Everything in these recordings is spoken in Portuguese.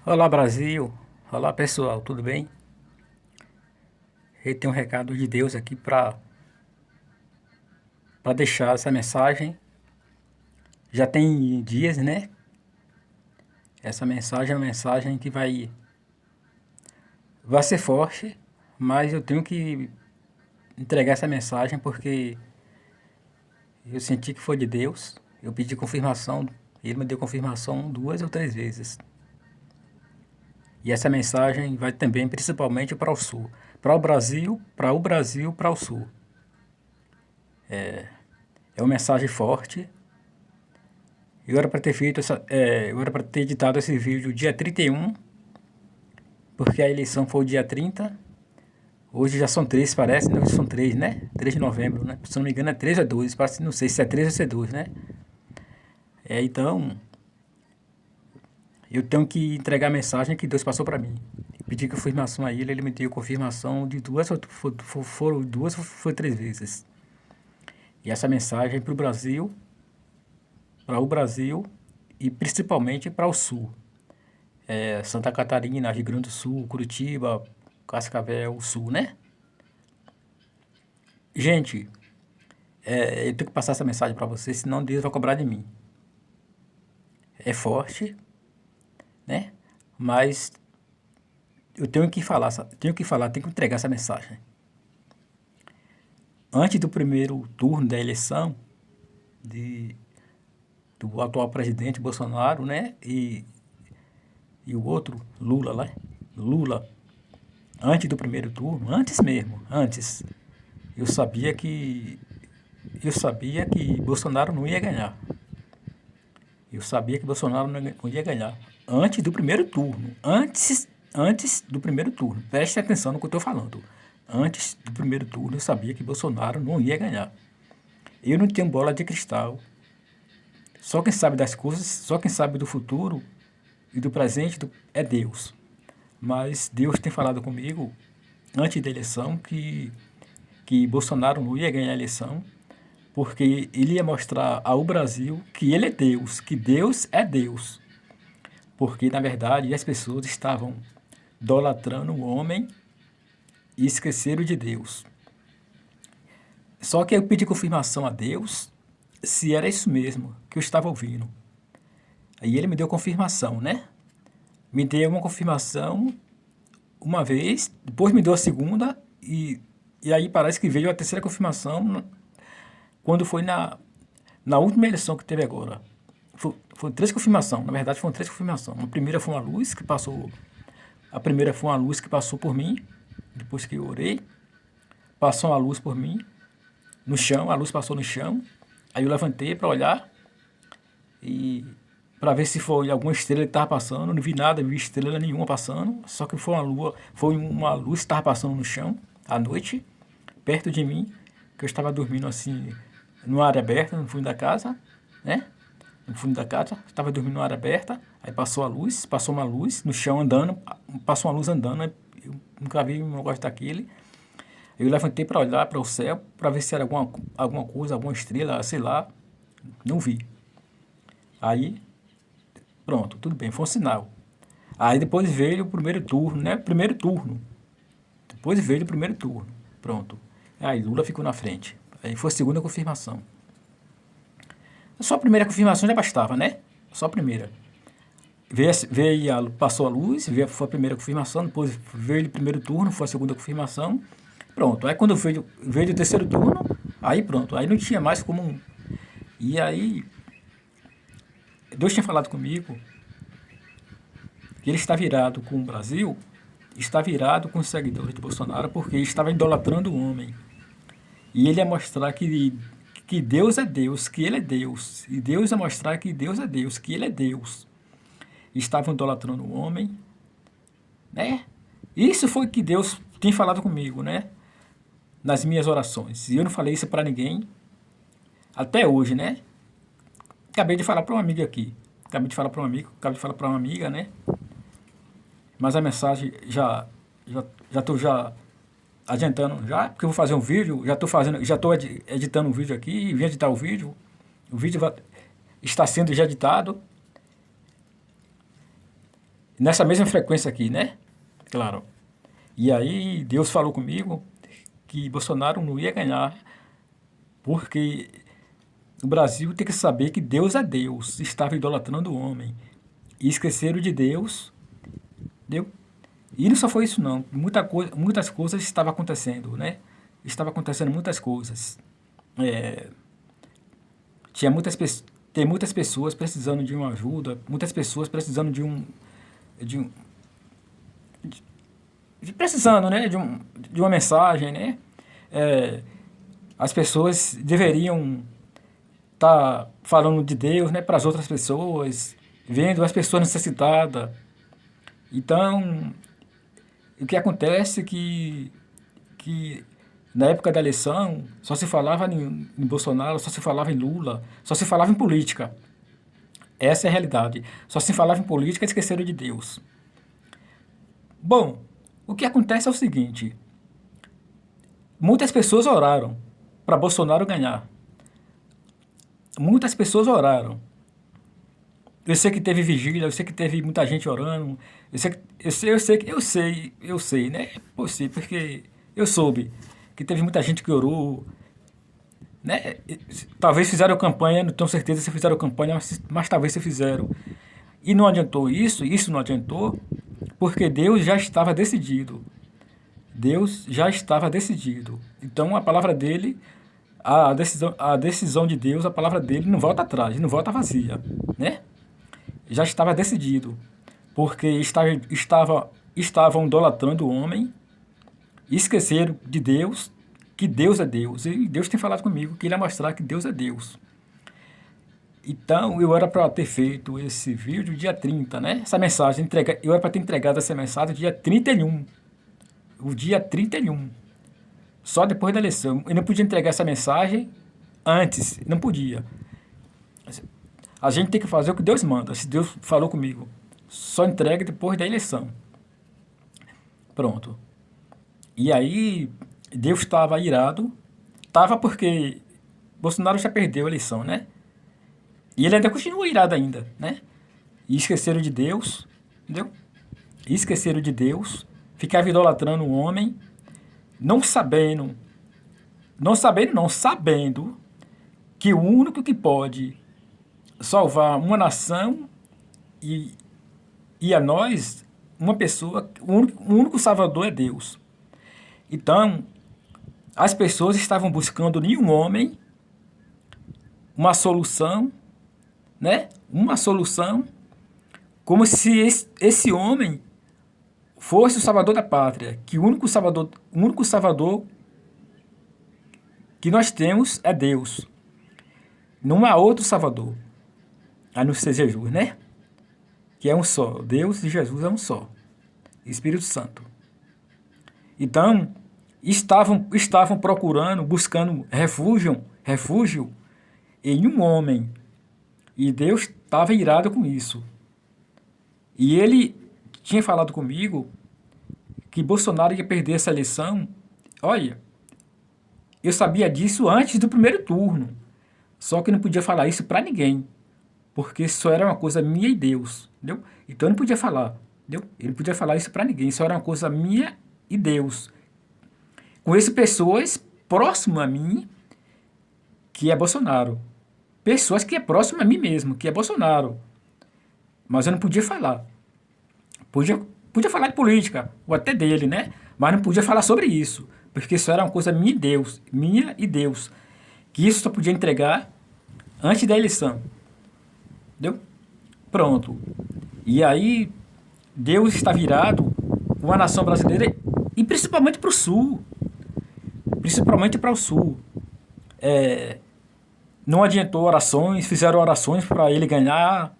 Olá Brasil, olá pessoal, tudo bem? Eu tenho um recado de Deus aqui para deixar essa mensagem. Já tem dias, né? Essa mensagem é uma mensagem que vai ser forte, mas eu tenho que entregar essa mensagem porque eu senti que foi de Deus. Eu pedi confirmação, ele me deu confirmação 2 ou 3 vezes. E essa mensagem vai também principalmente para o sul, para o Brasil, para o sul. É uma mensagem forte. Eu era para ter editado esse vídeo dia 31, porque a eleição foi o dia 30. Hoje já são 3, parece, né? Hoje são 3, né? 3 de novembro, né? Se não me engano é 3 ou é 2, parece, não sei se é 3 ou se é 2, né? Então, eu tenho que entregar a mensagem que Deus passou para mim. Eu pedi confirmação a ele me deu confirmação de foram 2 ou foi 3 vezes. E essa mensagem é para o Brasil e principalmente para o sul. Santa Catarina, Rio Grande do Sul, Curitiba, Cascavel, Sul, né? Gente, eu tenho que passar essa mensagem para vocês, senão Deus vai cobrar de mim. É forte, né? Mas eu tenho que entregar essa mensagem. Antes do primeiro turno da eleição de, do atual presidente Bolsonaro, né? E o outro, Lula, né? Lula, antes do primeiro turno, antes mesmo, antes, eu sabia que eu sabia que Bolsonaro não ia ganhar. Eu sabia que Bolsonaro não ia ganhar. Antes do primeiro turno. Antes do primeiro turno. Preste atenção no que eu estou falando. Antes do primeiro turno, eu sabia que Bolsonaro não ia ganhar. Eu não tenho bola de cristal. Só quem sabe das coisas, só quem sabe do futuro e do presente é Deus. Mas Deus tem falado comigo antes da eleição que Bolsonaro não ia ganhar a eleição, porque ele ia mostrar ao Brasil que ele é Deus, que Deus é Deus. Porque, na verdade, as pessoas estavam idolatrando o homem e esqueceram de Deus. Só que eu pedi confirmação a Deus se era isso mesmo que eu estava ouvindo. Aí ele me deu confirmação, né? Me deu uma confirmação uma vez, depois me deu a segunda e aí parece que veio a terceira confirmação quando foi na última eleição que teve agora. Foi 3 confirmações, na verdade foram 3 confirmações. A primeira foi uma luz que passou, a primeira foi uma luz que passou por mim, depois que eu orei, passou uma luz por mim, no chão, a luz passou no chão, aí eu levantei para olhar e para ver se foi alguma estrela que estava passando, não vi nada, não vi estrela nenhuma passando, só que foi uma luz que estava passando no chão, à noite, perto de mim, que eu estava dormindo assim, numa área aberta, no fundo da casa, né? No fundo da casa, estava dormindo numa área aberta, aí passou uma luz no chão andando, passou uma luz andando, eu nunca vi um negócio daquele. Eu levantei para olhar para o céu, para ver se era alguma coisa, alguma estrela, sei lá, não vi. Aí, pronto, tudo bem, foi um sinal. Aí depois veio o primeiro turno, né? Primeiro turno. Depois veio o primeiro turno, pronto. Aí Lula ficou na frente. Aí foi a segunda confirmação. Só a primeira confirmação já bastava, né? Só a primeira. Passou a luz, foi a primeira confirmação, depois veio o primeiro turno, foi a segunda confirmação. Pronto, aí quando veio o terceiro turno, aí pronto, aí não tinha mais como. E aí, Deus tinha falado comigo que ele está virado com o Brasil, está virado com os seguidores de Bolsonaro, porque estava idolatrando o homem. E ele ia mostrar que Deus é Deus, que ele é Deus. E Deus ia mostrar que Deus é Deus, que ele é Deus. Estavam idolatrando o homem, né? Isso foi que Deus tem falado comigo, né? Nas minhas orações. E eu não falei isso para ninguém até hoje, né? Acabei de falar para uma amiga aqui. Acabei de falar para uma amiga, né? Mas a mensagem já estou já adiantando já, porque eu vou fazer um vídeo, já estou editando um vídeo aqui, e vim editar o vídeo está sendo já editado. nessa mesma frequência aqui, né? Claro. E aí Deus falou comigo que Bolsonaro não ia ganhar, porque o Brasil tem que saber que Deus é Deus, estava idolatrando o homem. E esqueceram de Deus, entendeu? E não só foi isso não, muitas coisas estavam acontecendo, né? Estava acontecendo muitas coisas. Tinha tem muitas pessoas precisando de uma ajuda, muitas pessoas precisando de um precisando, né, de uma mensagem, né? As pessoas deveriam estar falando de Deus, né, para as outras pessoas, vendo as pessoas necessitadas. Então, o que acontece é que na época da eleição só se falava em Bolsonaro, só se falava em Lula, só se falava em política. Essa é a realidade. Só se falava em política e esqueceram de Deus. Bom, o que acontece é o seguinte: muitas pessoas oraram para Bolsonaro ganhar. Muitas pessoas oraram. Eu sei que teve vigília, eu sei que teve muita gente orando. Eu sei, né? Porque eu soube que teve muita gente que orou, né? Talvez fizeram campanha, não tenho certeza se fizeram campanha, mas talvez se fizeram. E não adiantou isso não adiantou, porque Deus já estava decidido. Deus já estava decidido. Então a palavra dele, a decisão de Deus, a palavra dele não volta atrás, não volta vazia, né? Já estava decidido, porque estavam idolatrando o homem, esqueceram de Deus, que Deus é Deus. E Deus tem falado comigo que ele ia mostrar que Deus é Deus. Então, eu era para ter feito esse vídeo dia 30, né? Essa mensagem, eu era para ter entregado essa mensagem dia 31. O dia 31. Só depois da eleição. Eu não podia entregar essa mensagem antes. Não podia. A gente tem que fazer o que Deus manda. Se Deus falou comigo, só entrega depois da eleição. Pronto. E aí, Deus estava irado. Estava porque Bolsonaro já perdeu a eleição, né? E ele ainda continua irado ainda, né? E esqueceram de Deus, entendeu? E esqueceram de Deus, ficava idolatrando o homem, sabendo que o único que pode salvar uma nação e a nós, uma pessoa, o único salvador é Deus. Então, as pessoas estavam buscando em um homem uma solução, né? Uma solução, como se esse homem fosse o salvador da pátria, que o único salvador que nós temos é Deus. Não há outro salvador, a não ser Jesus, né? Que é um só. Deus e Jesus é um só. Espírito Santo. Então, estavam procurando, buscando refúgio em um homem. E Deus estava irado com isso. E ele tinha falado comigo que Bolsonaro ia perder essa eleição. Olha, eu sabia disso antes do primeiro turno. Só que não podia falar isso para ninguém. Porque só era uma coisa minha e Deus. Entendeu? Então eu não podia falar. Entendeu? Ele não podia falar isso para ninguém. Só era uma coisa minha e Deus. Conheço pessoas próximas a mim que é Bolsonaro. Pessoas que é próximo a mim mesmo, que é Bolsonaro. Mas eu não podia falar. Podia falar de política, ou até dele, né? Mas não podia falar sobre isso, porque isso era uma coisa minha e Deus. Que isso só podia entregar antes da eleição. Entendeu? Pronto. E aí, Deus está virado com a nação brasileira, e principalmente para o Sul. Principalmente para o Sul. Não adiantou orações, fizeram orações para ele ganhar.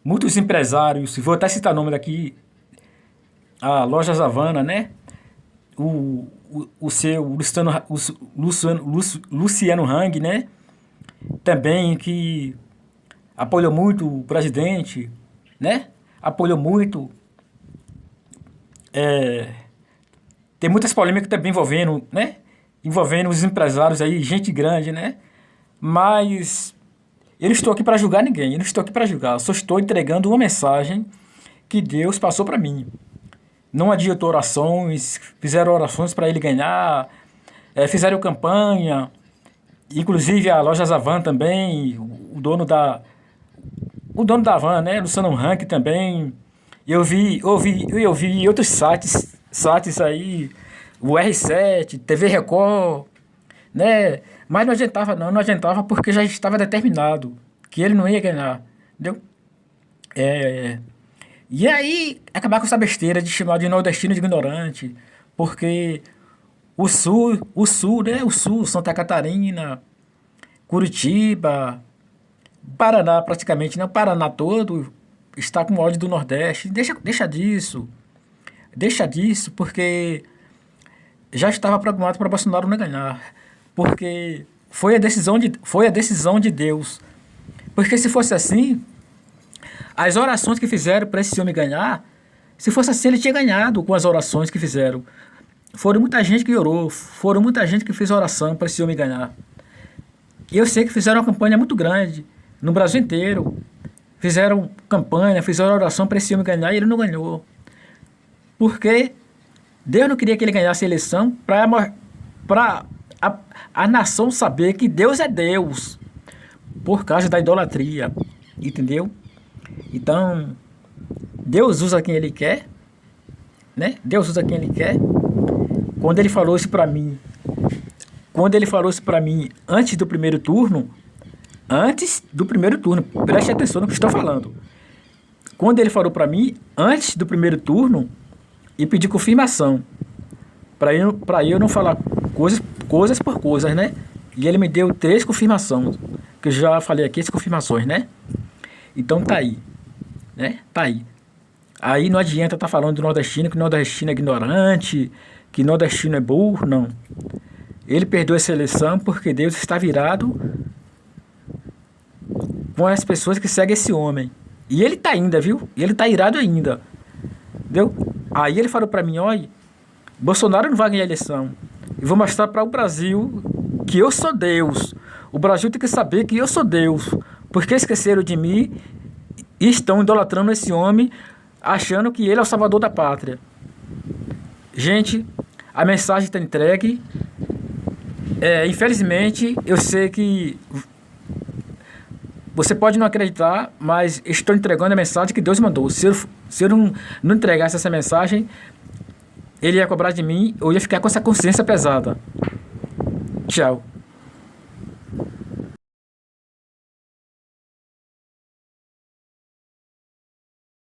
Muitos empresários, vou até citar o nome daqui, a Lojas Havana, né? O seu Luciano Hang, né? Também que apoiou muito o presidente, né? Apoiou muito. Tem muitas polêmicas também envolvendo, né? Envolvendo os empresários aí, gente grande, né? Mas eu não estou aqui para julgar ninguém, eu não estou aqui para julgar, eu só estou entregando uma mensagem que Deus passou para mim. Não adiantou orações, fizeram orações para ele ganhar, fizeram campanha, inclusive a loja Zavan também, o dono da van, né, Luciano Huck também. Eu vi outros sites aí, o R7, TV Record, né? Mas não adiantava porque já estava determinado que ele não ia ganhar, entendeu? E aí acabar com essa besteira de chamar de nordestino de ignorante, porque né? O Sul, Santa Catarina, Curitiba, Paraná praticamente, né? O Paraná todo está com ódio do Nordeste. Deixa disso, porque já estava programado para Bolsonaro não ganhar. Porque foi a decisão de Deus. Porque se fosse assim, as orações que fizeram para esse homem ganhar, se fosse assim, ele tinha ganhado com as orações que fizeram. Foram muita gente que orou, foram muita gente que fez oração para esse homem ganhar. E eu sei que fizeram uma campanha muito grande no Brasil inteiro. Fizeram campanha, fizeram oração para esse homem ganhar e ele não ganhou. Porque Deus não queria que ele ganhasse a eleição para a nação saber que Deus é Deus, por causa da idolatria, entendeu? Então, Deus usa quem Ele quer, né? Deus usa quem Ele quer. Quando Ele falou isso para mim, antes do primeiro turno, preste atenção no que estou falando. Quando Ele falou para mim, antes do primeiro turno, e pedi confirmação, para eu não falar coisas por coisas, né? E Ele me deu 3 confirmações, que eu já falei aqui, as confirmações, né? Então tá aí, né? Tá aí. Aí não adianta estar falando do nordestino, que nordestino é ignorante, que nordestino é burro, não. Ele perdeu essa eleição porque Deus está virado com as pessoas que seguem esse homem. E ele tá ainda, viu? E ele tá irado ainda. Entendeu? Aí ele falou para mim, olha, Bolsonaro não vai ganhar a eleição. Eu vou mostrar para o Brasil que eu sou Deus. O Brasil tem que saber que eu sou Deus. Porque esqueceram de mim e estão idolatrando esse homem, achando que ele é o salvador da pátria. Gente, a mensagem está entregue. Infelizmente, eu sei que você pode não acreditar, mas estou entregando a mensagem que Deus mandou. Se eu não entregasse essa mensagem, ele ia cobrar de mim, ou ia ficar com essa consciência pesada. Tchau.